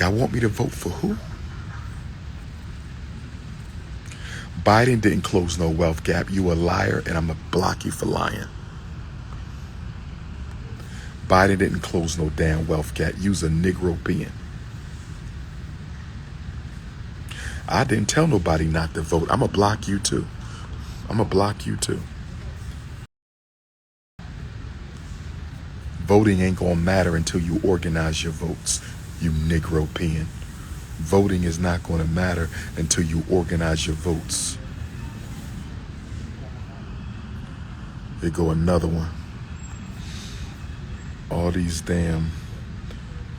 Y'all want me to vote for who? Biden didn't close no wealth gap. You a liar, and I'm going to block you for lying. Biden didn't close no damn wealth gap. You's a Negro being. I didn't tell nobody not to vote. I'm going to block you too. I'm going to block you too. Voting ain't going to matter until you organize your votes, you Negro peon. Voting is not going to matter until you organize your votes. Here go another one. All these damn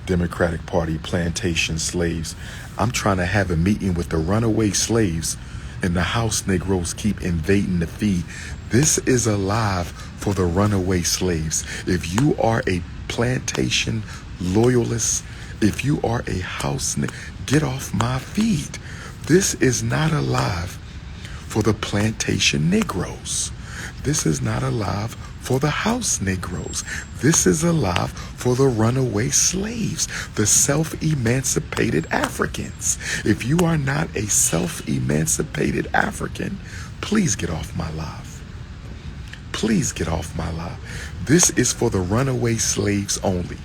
Democratic Party plantation slaves. I'm trying to have a meeting with the runaway slaves, and the house Negroes keep invading the feed. This is a live for the runaway slaves. If you are a plantation loyalist, if you are a house, get off my feed. This is not a live for the plantation Negroes. This is not a live for the house Negroes. This is a live for the runaway slaves, the self-emancipated Africans. If you are not a self-emancipated African, please get off my live. Please get off my live. This is for the runaway slaves only,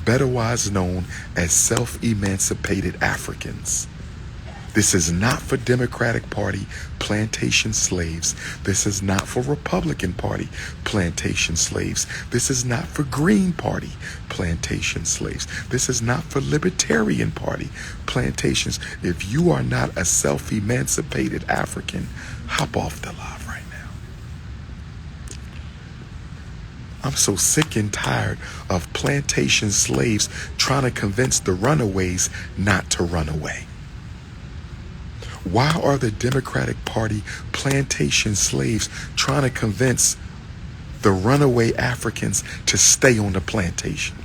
betterwise known as self-emancipated Africans. This is not for Democratic Party plantation slaves. This is not for Republican Party plantation slaves. This is not for Green Party plantation slaves. This is not for Libertarian Party plantations. If you are not a self-emancipated African, hop off the live right now. I'm so sick and tired of plantation slaves trying to convince the runaways not to run away. Why are the Democratic Party plantation slaves trying to convince the runaway Africans to stay on the plantation?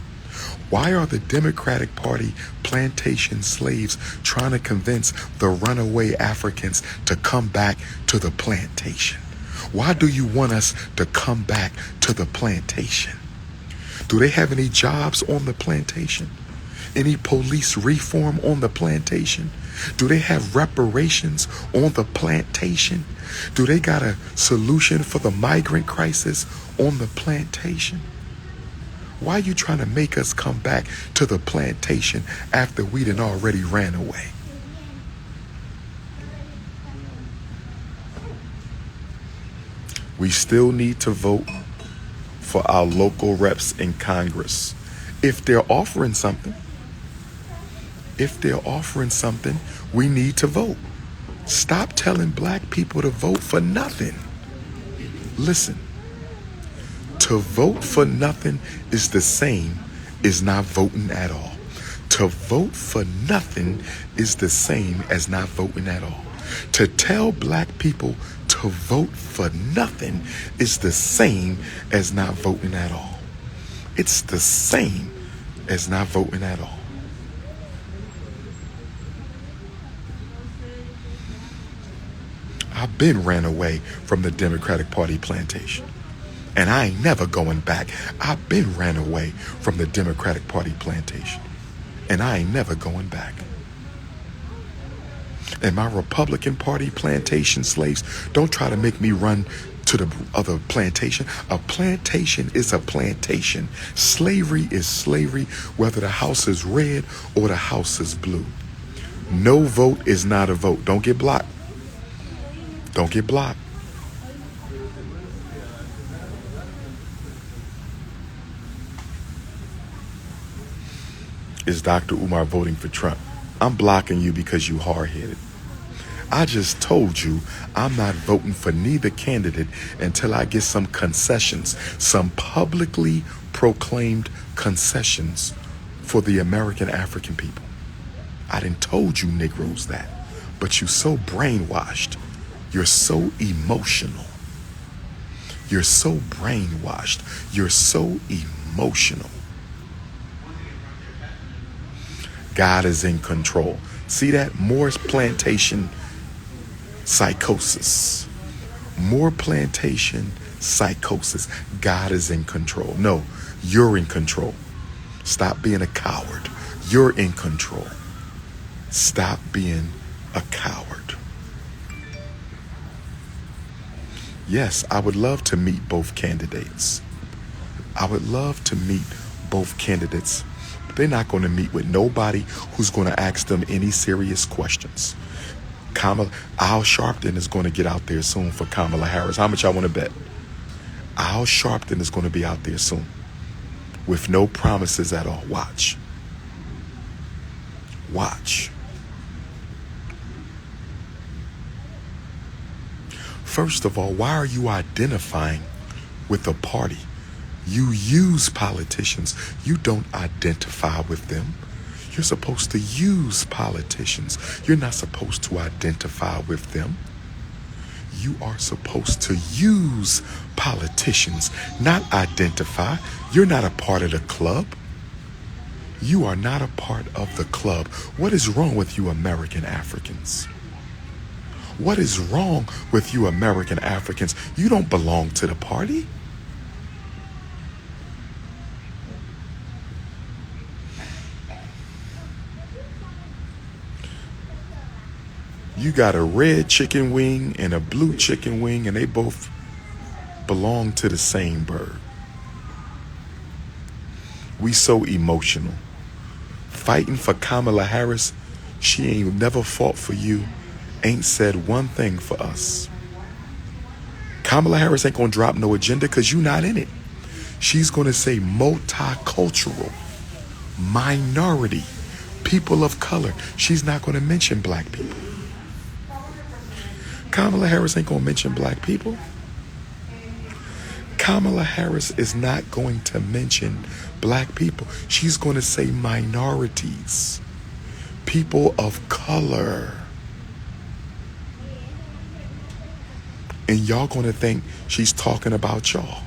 Why are the Democratic Party plantation slaves trying to convince the runaway Africans to come back to the plantation? Why do you want us to come back to the plantation? Do they have any jobs on the plantation? Any police reform on the plantation? Do they have reparations on the plantation? Do they got a solution for the migrant crisis on the plantation? Why are you trying to make us come back to the plantation after we done already ran away? We still need to vote for our local reps in Congress. If they're offering something, we need to vote. Stop telling black people to vote for nothing. Listen, to vote for nothing is the same as not voting at all. To vote for nothing is the same as not voting at all. To tell black people to vote for nothing is the same as not voting at all. It's the same as not voting at all. I've been ran away from the Democratic Party plantation, and I ain't never going back. I've been ran away from the Democratic Party plantation, and I ain't never going back. And my Republican Party plantation slaves, don't try to make me run to the other plantation. A plantation is a plantation. Slavery is slavery, whether the house is red or the house is blue. No vote is not a vote. Don't get blocked. Don't get blocked. Is Dr. Umar voting for Trump? I'm blocking you because you hard-headed. I just told you I'm not voting for neither candidate until I get some concessions, some publicly proclaimed concessions for the American African people. I done told you Negroes that, but you so brainwashed. You're so emotional. You're so brainwashed. You're so emotional. God is in control. See that? More plantation psychosis. More plantation psychosis. God is in control. No, you're in control. Stop being a coward. You're in control. Stop being a coward. Yes, I would love to meet both candidates. I would love to meet both candidates. But they're not going to meet with nobody who's going to ask them any serious questions. Al Sharpton is going to get out there soon for Kamala Harris. How much I want to bet? Al Sharpton is going to be out there soon with no promises at all. Watch. Watch. First of all, why are you identifying with a party? You use politicians. You don't identify with them. You're supposed to use politicians. You're not supposed to identify with them. You are supposed to use politicians, not identify. You're not a part of the club. You are not a part of the club. What is wrong with you American Africans? What is wrong with you American Africans? You don't belong to the party. You got a red chicken wing and a blue chicken wing, and they both belong to the same bird. We so emotional. Fighting for Kamala Harris, she ain't never fought for you, ain't said one thing for us. Kamala Harris ain't gonna drop no agenda because you not in it. She's gonna say multicultural, minority, people of color. She's not gonna mention black people. Kamala Harris ain't gonna mention black people. Kamala Harris is not going to mention black people. She's going to say minorities, people of color. And y'all going to think she's talking about y'all.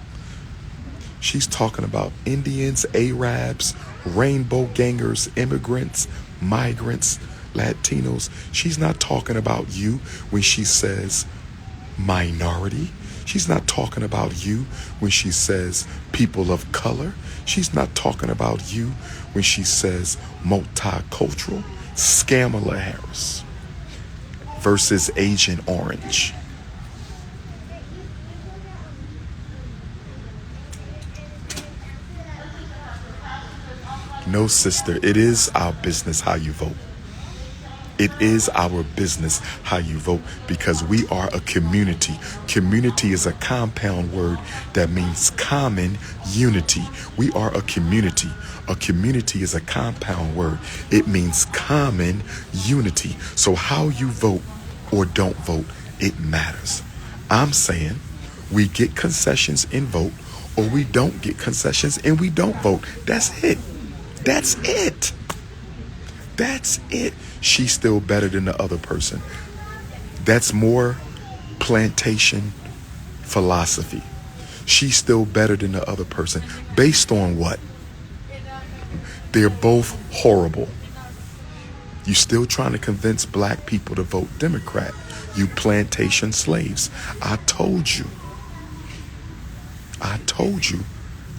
She's talking about Indians, Arabs, rainbow gangers, immigrants, migrants, Latinos. She's not talking about you when she says minority. She's not talking about you when she says people of color. She's not talking about you when she says multicultural. Kamala Harris versus Agent Orange. No, sister, it is our business how you vote. It is our business how you vote because we are a community. Community is a compound word that means common unity. We are a community. A community is a compound word. It means common unity. So how you vote or don't vote, it matters. I'm saying we get concessions and vote, or we don't get concessions and we don't vote. That's it. That's it. That's it. She's still better than the other person. That's more plantation philosophy. She's still better than the other person. Based on what? They're both horrible. You're still trying to convince black people to vote Democrat. You plantation slaves. I told you.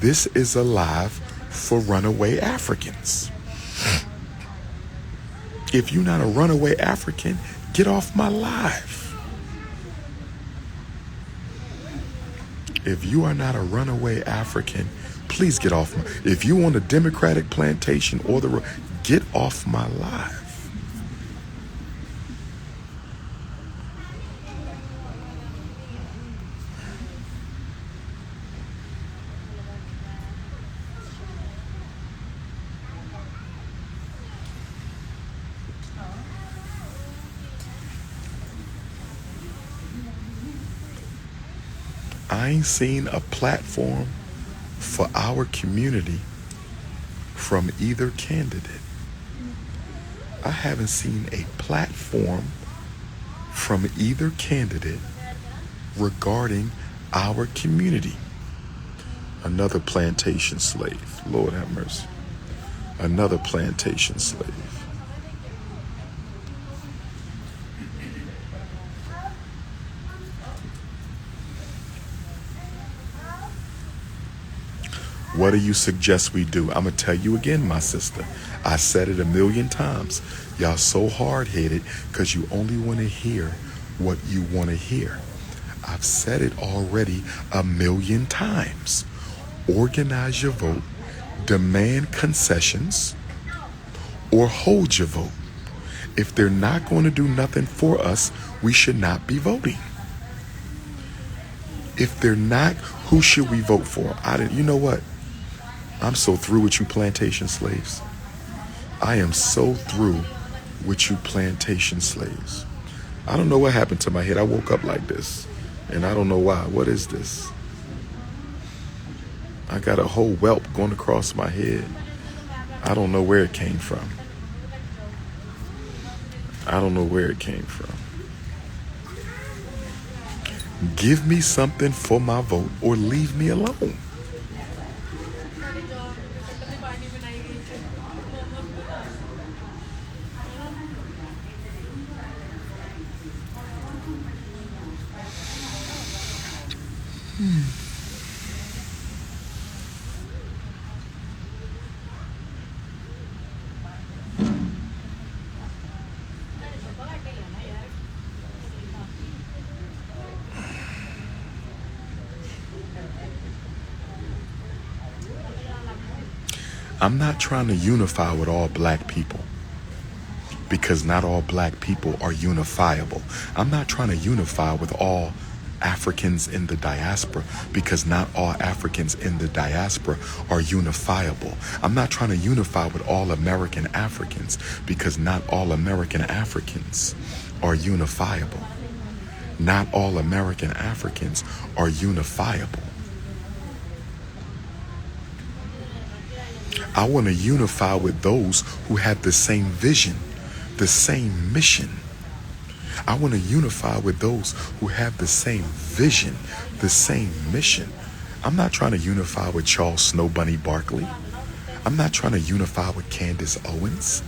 This is a live for runaway Africans. If you're not a runaway African, get off my live. If you are not a runaway African, please get off my. If you want a Democratic plantation or get off my live. I ain't seen a platform for our community from either candidate. I haven't seen a platform from either candidate regarding our community. Another plantation slave. Lord have mercy. Another plantation slave. What do you suggest we do? I'm going to tell you again, my sister. I said it a million times. Y'all so hard-headed because you only want to hear what you want to hear. I've said it already a million times. Organize your vote, demand concessions, or hold your vote. If they're not going to do nothing for us, we should not be voting. If they're not, who should we vote for? You know what? I'm so through with you plantation slaves. I am so through with you plantation slaves. I don't know what happened to my head. I woke up like this, and I don't know why. What is this? I got a whole whelp going across my head. I don't know where it came from. I don't know where it came from. Give me something for my vote or leave me alone. I'm not trying to unify with all black people because not all black people are unifiable. I'm not trying to unify with all Africans in the diaspora because not all Africans in the diaspora are unifiable. I'm not trying to unify with all American Africans because not all American Africans are unifiable. Not all American Africans are unifiable. I want to unify with those who have the same vision, the same mission. I want to unify with those who have the same vision, the same mission. I'm not trying to unify with Charles Snow Bunny Barkley. I'm not trying to unify with Candace Owens.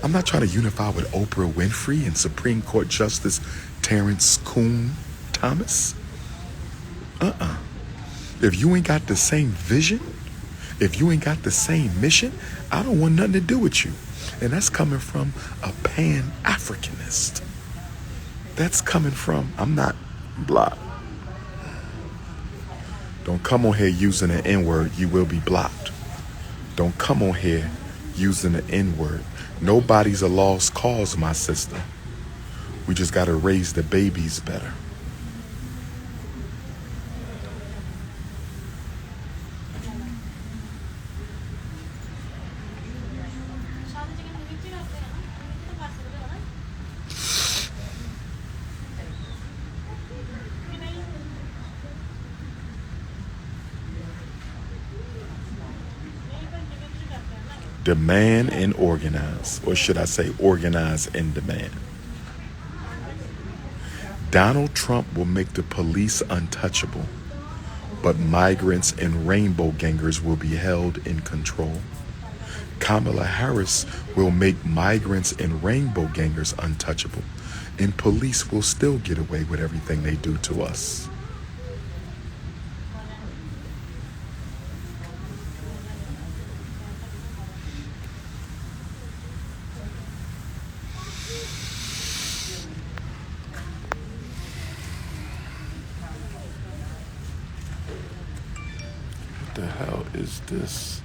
I'm not trying to unify with Oprah Winfrey and Supreme Court Justice Terrence Coon Thomas. If you ain't got the same vision, if you ain't got the same mission, I don't want nothing to do with you. And that's coming from a Pan-Africanist. That's coming from, I'm not blocked. Don't come on here using an N-word, you will be blocked. Don't come on here using an N-word. Nobody's a lost cause, my sister. We just got to raise the babies better. Demand and organize, or should I say organize and demand. Donald Trump will make the police untouchable, but migrants and rainbow gangers will be held in control. Kamala Harris will make migrants and rainbow gangers untouchable, and police will still get away with everything they do to us. What the hell is this?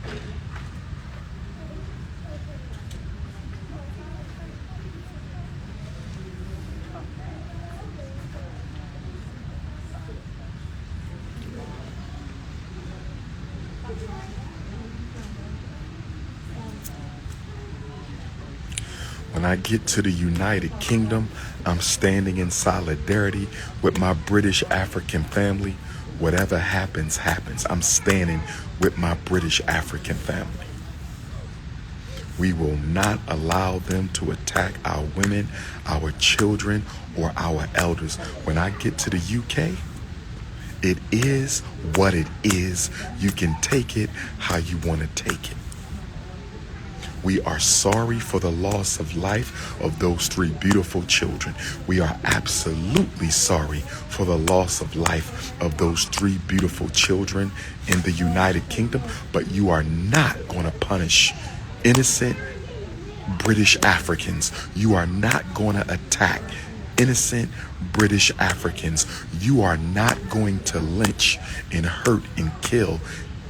When I get to the United Kingdom, I'm standing in solidarity with my British African family. Whatever happens, happens. I'm standing with my British African family. We will not allow them to attack our women, our children, or our elders. When I get to the UK, it is what it is. You can take it how you want to take it. We are sorry for the loss of life of those three beautiful children. We are absolutely sorry for the loss of life of those three beautiful children in the United Kingdom, but you are not going to punish innocent British Africans. You are not going to attack innocent British Africans. You are not going to lynch and hurt and kill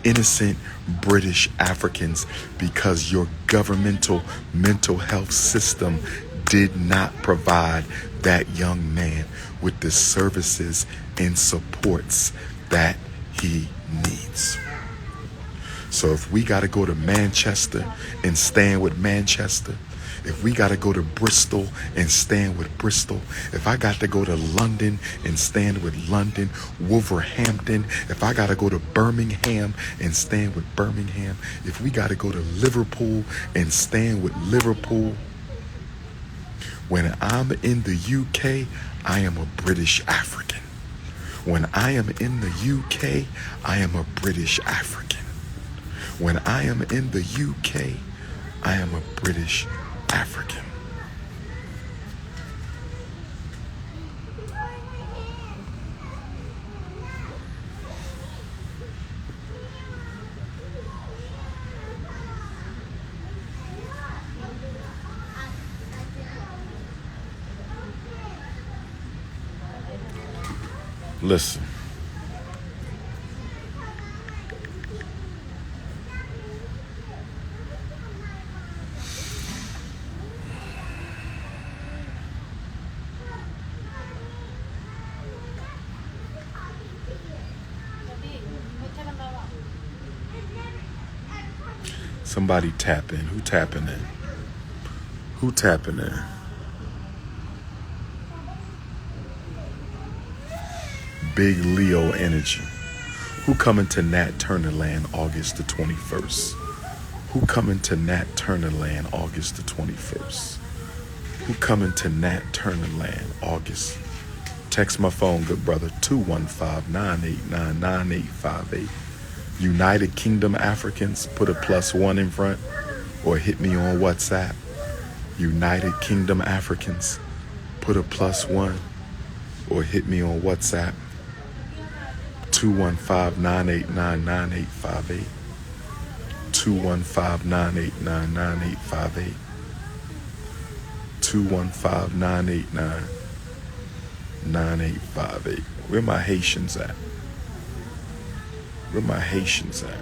innocent British Africans because your governmental mental health system did not provide that young man with the services and supports that he needs. So if we got to go to Manchester and stand with Manchester, if we got to go to Bristol and stand with Bristol, if I got to go to London and stand with London, Wolverhampton, if I got to go to Birmingham and stand with Birmingham, if we got to go to Liverpool and stand with Liverpool, when I'm in the UK, I am a British African. When I am in the UK, I am a British African. When I am in the UK, I am a British African. Listen. Somebody tap in. Who tapping in? Who tapping in? Big Leo energy. Who coming to Nat Turner Land August the 21st? Who coming to Nat Turner Land August the 21st? Who coming to Nat Turner Land August? Text my phone, good brother, 215-989-9858. United Kingdom Africans, put a +1 in front, or hit me on WhatsApp. United Kingdom Africans, put a +1, or hit me on WhatsApp. 215-989-9858. 215-989-9858. 215-989-9858. Where my Haitians at? Where my Haitians at?